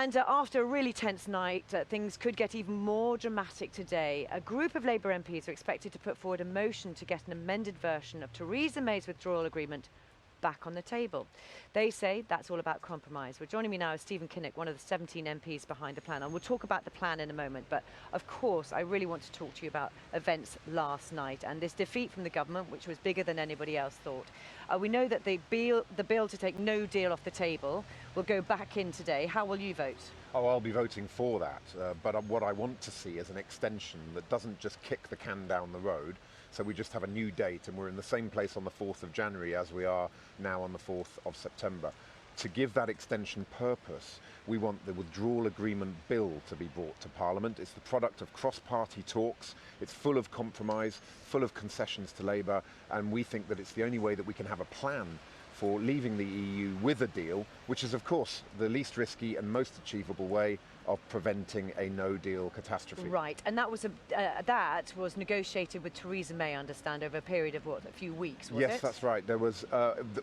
And after a really tense night, things could get even more dramatic today. A group of Labour MPs are expected to put forward a motion to get an amended version of Theresa May's withdrawal agreement back on the table. They say that's all about compromise. Well, joining me now is Stephen Kinnock, one of the 17 MPs behind the plan. And we'll talk about the plan in a moment. But of course, I really want to talk to you about events last night and this defeat from the government, which was bigger than anybody else thought. We know that the bill to take no deal off the table will go back in today. How will you vote? Oh, I'll be voting for that, but what I want to see is an extension that doesn't just kick the can down the road, so we just have a new date and we're in the same place on the 4th of January as we are now on the 4th of September. To give that extension purpose, we want the withdrawal agreement bill to be brought to Parliament. It's the product of cross-party talks, it's full of compromise, full of concessions to Labour, and we think that it's the only way that we can have a plan for leaving the EU with a deal, which is of course the least risky and most achievable way of preventing a no-deal catastrophe. Right, and that was negotiated with Theresa May, I understand, over a period of what, a few weeks, was it? Yes, that's right. There was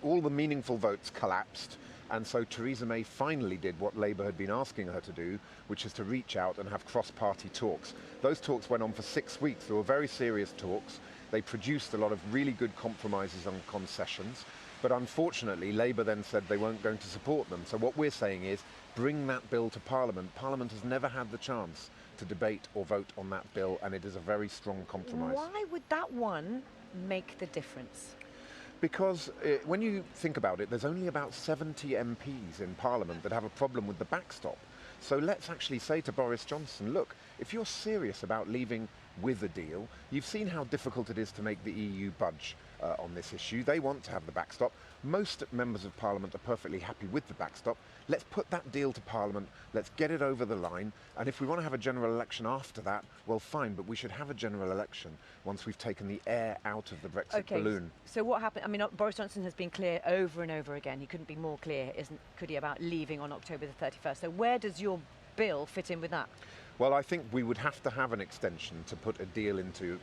all the meaningful votes collapsed, and so Theresa May finally did what Labour had been asking her to do, which is to reach out and have cross-party talks. Those talks went on for 6 weeks. They were very serious talks. They produced a lot of really good compromises on concessions. But unfortunately, Labour then said they weren't going to support them. So what we're saying is, bring that bill to Parliament. Parliament has never had the chance to debate or vote on that bill, and it is a very strong compromise. Why would that one make the difference? Because when you think about it, there's only about 70 MPs in Parliament that have a problem with the backstop. So let's actually say to Boris Johnson, look, if you're serious about leaving with a deal, you've seen how difficult it is to make the EU budge on this issue. They want to have the backstop. Most members of Parliament are perfectly happy with the backstop. Let's put that deal to Parliament, let's get it over the line, and if we want to have a general election after that, well fine, but we should have a general election once we've taken the air out of the Brexit balloon. So what happened? I mean, Boris Johnson has been clear over and over again. He couldn't be more clear, could he, about leaving on October the 31st. So where does your bill fit in with that? Well, I think we would have to have an extension to put a deal into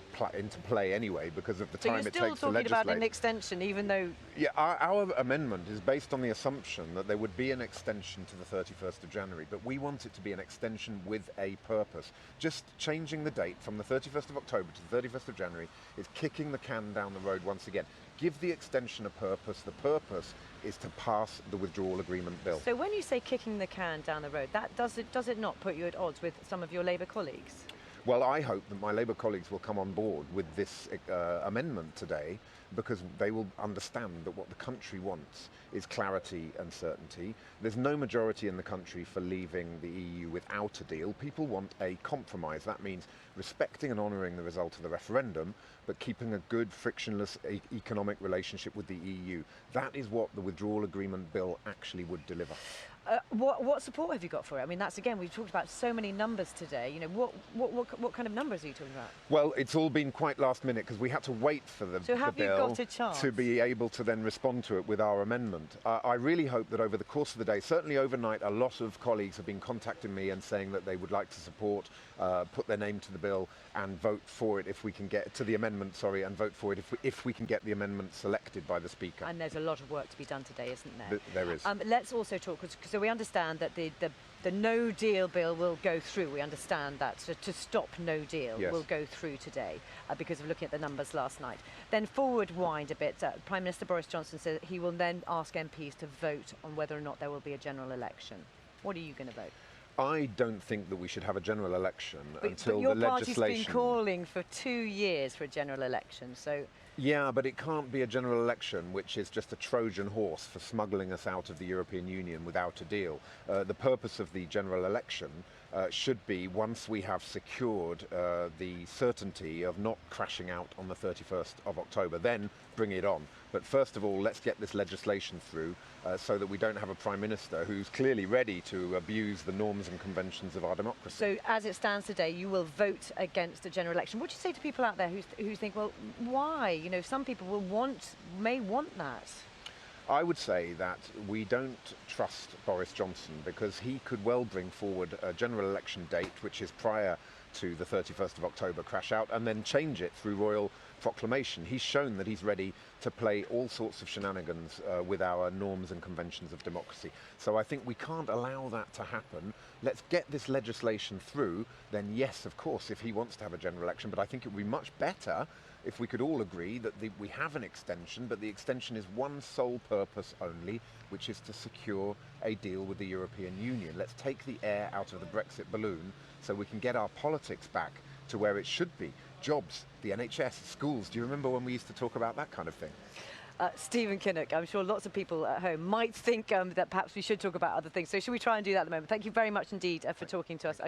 play anyway, because of the time it takes to legislate. So you're still talking about an extension, even though... Yeah, our amendment is based on the assumption that there would be an extension to the 31st of January, but we want it to be an extension with a purpose. Just changing the date from the 31st of October to the 31st of January is kicking the can down the road once again. Give the extension a purpose. The purpose is to pass the withdrawal agreement bill. So when you say kicking the can down the road, that does it not put you at odds with some of your Labour colleagues? Well, I hope that my Labour colleagues will come on board with this amendment today, because they will understand that what the country wants is clarity and certainty. There's no majority in the country for leaving the EU without a deal. People want a compromise. That means respecting and honouring the result of the referendum, but keeping a good, frictionless economic relationship with the EU. That is what the withdrawal agreement bill actually would deliver. What support have you got for it? I mean, that's, again, we've talked about so many numbers today. You know, what kind of numbers are you talking about? Well, it's all been quite last minute because we had to wait for the So have you got a chance to be able to then respond to it with our amendment. I really hope that over the course of the day, certainly overnight, a lot of colleagues have been contacting me and saying that they would like to support, put their name to the bill and vote for it if we can get to the amendment, and vote for it if we can get the amendment selected by the Speaker. And there's a lot of work to be done today, isn't there? There is. Let's also talk, so we understand that the no deal bill will go through. We understand that to stop no deal will go through today because of looking at the numbers last night. Then forward wind a bit. Prime Minister Boris Johnson said he will then ask MPs to vote on whether or not there will be a general election. What are you going to vote? I don't think that we should have a general election until the legislation... But your party's been calling for 2 years for a general election, so... Yeah, but it can't be a general election which is just a Trojan horse for smuggling us out of the European Union without a deal. The purpose of the general election should be, once we have secured the certainty of not crashing out on the 31st of October, then bring it on. But first of all, let's get this legislation through so that we don't have a Prime Minister who's clearly ready to abuse the norms and conventions of our democracy. So as it stands today, you will vote against a general election. What do you say to people out there who think, well, why? You know, some people may want that. I would say that we don't trust Boris Johnson because he could well bring forward a general election date which is prior to the 31st of October crash out and then change it through proclamation. He's shown that he's ready to play all sorts of shenanigans with our norms and conventions of democracy. So I think we can't allow that to happen. Let's get this legislation through. Then yes, of course, if he wants to have a general election, but I think it would be much better if we could all agree that we have an extension, but the extension is one sole purpose only, which is to secure a deal with the European Union. Let's take the air out of the Brexit balloon so we can get our politics back to where it should be. Jobs, the NHS, schools. Do you remember when we used to talk about that kind of thing? Stephen Kinnock, I'm sure lots of people at home might think that perhaps we should talk about other things. So should we try and do that at the moment? Thank you very much indeed for talking to us.